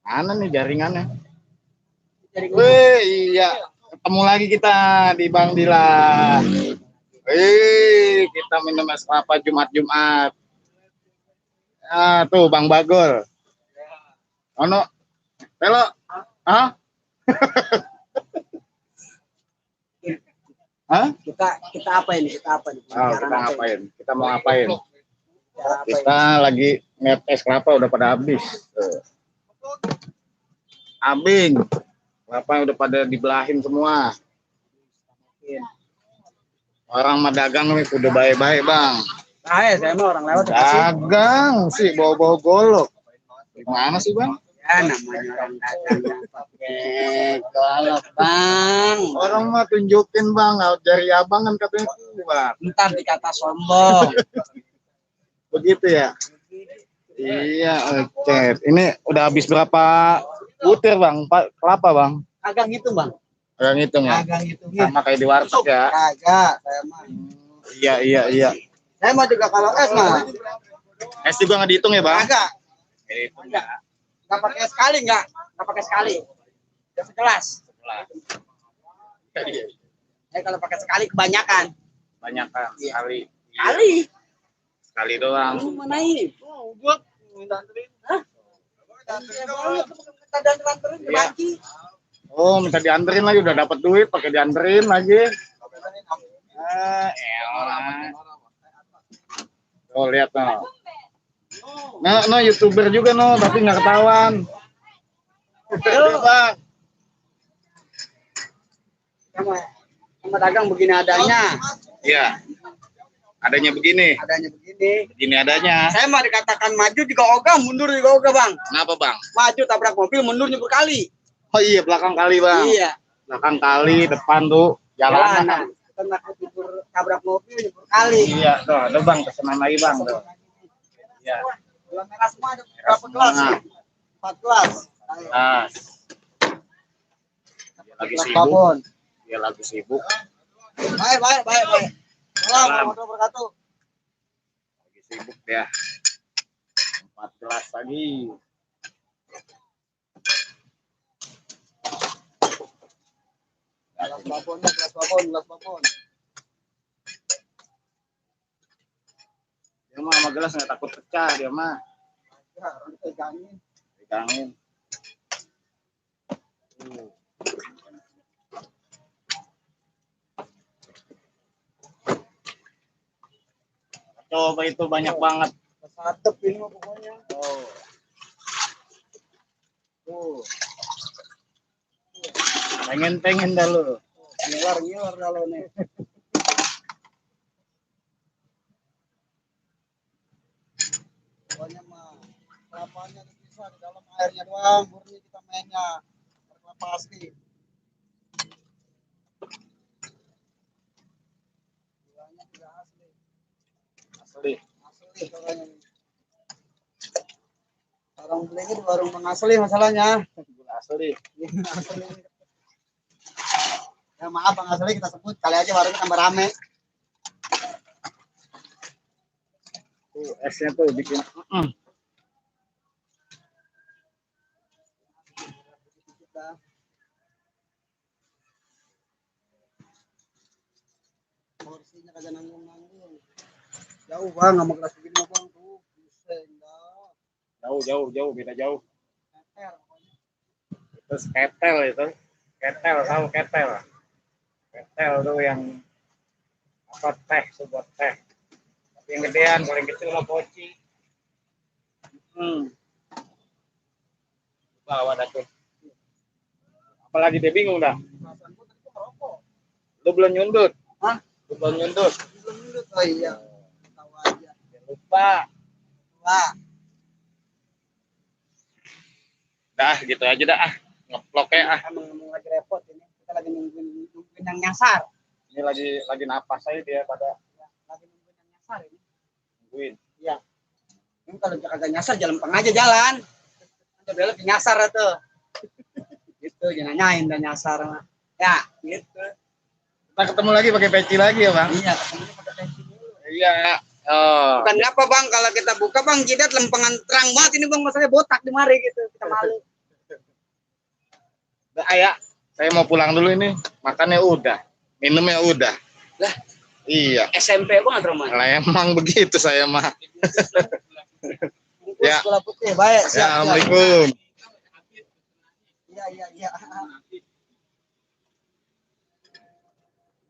Mana nih jaringannya? Jaringan. Wih, iya. Ketemu lagi kita di Bang Dila. Wih, kita minum es kelapa Jumat-Jumat. Ah, tuh Bang Bagol. Ono, Telo. Hah? Hah? Kita apa ini? Kita apa nih? Oh, kita ngapain? Kita mau ngapain? Cara apa Kita lagi ngeliat es kelapa udah pada habis. Tuh. Abing. Kelapa udah pada dibelahin semua. Orang mah dagang nih udah baik-baik, Bang. saya mah orang lewat. Dagang sih bawa-bawa golok. Gimana sih, Bang? Ya namanya orang dagang pakai golok, Bang. Orang mah tunjukin, Bang. Dari abang kan katanya tuh, Bang. Ntar dikata sombong. Begitu ya? Iya, oke. Ini udah habis berapa butir, Bang? Kelapa, Bang? Agak gitu, Bang. Agak ngitung ya? Agak gitu. Sama kayak di warteg ya? Agak, saya mah. Iya. Saya mah juga kalau es mah. Es juga nggak dihitung ya, Bang? Agak. Dihitung ya. Nggak pakai sekali, nggak pakai sekali. Udah segelas. Saya kalau pakai sekali kebanyakan. Banyak kan? Sekali. Sekali doang. Mana ini? Oh, gua minta anterin. Hah? Minta anterin ke Banci. Oh, minta dianterin lagi, udah dapat duit pakai dianterin lagi. Elah. Oh, lihat no. No, YouTuber juga no, tapi nggak ketahuan. Bang. Sama dagang begini adanya. Iya. Adanya begini. Begini adanya. Saya mah dikatakan maju juga ogah, mundur juga ogah, Bang. Kenapa, Bang? Maju tabrak mobil, mundur nyebur kali. Oh iya, belakang kali, Bang. Iya. Belakang kali, depan tuh jalanan. Kita nak tabrak mobil, nyebur kali. Iya, tuh, ada Bang, pesanan lagi, Bang. Tuh. Iya. Gula merah semua ada berapa gelas? 4 gelas. Gelas. Dia lagi sibuk. Baik. Assalamualaikum warahmatullahi wabarakatuh. Lagi sibuk dia. 4 gelas lagi. Gelas babon. Dia mah sama gelas nggak takut pecah dia mah. Ya, orang Pegangin. Coba itu banyak banget. Satep ini mah pokoknya. Pengen dah lu. Ngiler kalau nih. Pokoknya mah kelapanya bisa di dalam airnya doang, murni kita mainnya. Kelapa asli. Gulanya juga asli. Asli pokoknya. Orang belinya di warung Bang Asli masalahnya. Gula asli. Asli. Ya maaf Bang Asli kita sebut kali aja warungnya tambah rame. Tuh esnya tuh bikin. Porsinya kagak nanggung. Jauh Bang, sama gelas begini mah Bang tuh. Buset dah. Jauh, beda jauh. Itu ketel itu. Ketel, tahu ketel. Ketel tuh yang apa teh, sebuah teh. Tapi yang gedean, paling kecil mah poci. Bawa dah tuh. Apalagi dia bingung dah. Lu belum nyundut. Hah? Lu belum nyundut. Oh iya. Tahu aja. Jangan lupa. Wah. Dah, gitu aja dah. Ngeplok ya. Emang lagi repot ini. Kita lagi nungguin yang nyasar. Ini lagi napas aja dia pada. Lagi nungguin yang nyasar ini. Nungguin. Iya. Ini kalau kagak nyasar jalan lempeng aja jalan. Nanti belok nyasar tuh. Gitu, jangan nanyain dan nyasar. Ya, gitu. Kita ketemu lagi pakai peci lagi ya, Bang? Iya, ketemu pakai peci dulu. Iya. Oh. Bukan apa Bang, kalau kita buka Bang, jidat lempengan terang banget ini Bang, masalahnya botak di mari gitu. Kita malu. Gak kayak Saya mau pulang dulu ini. Makannya udah, minumnya udah. lah Iya. SMP banget Roman. Lah emang begitu saya mah. Ya. Sekolah putih baik siap. Assalamualaikum. Iya.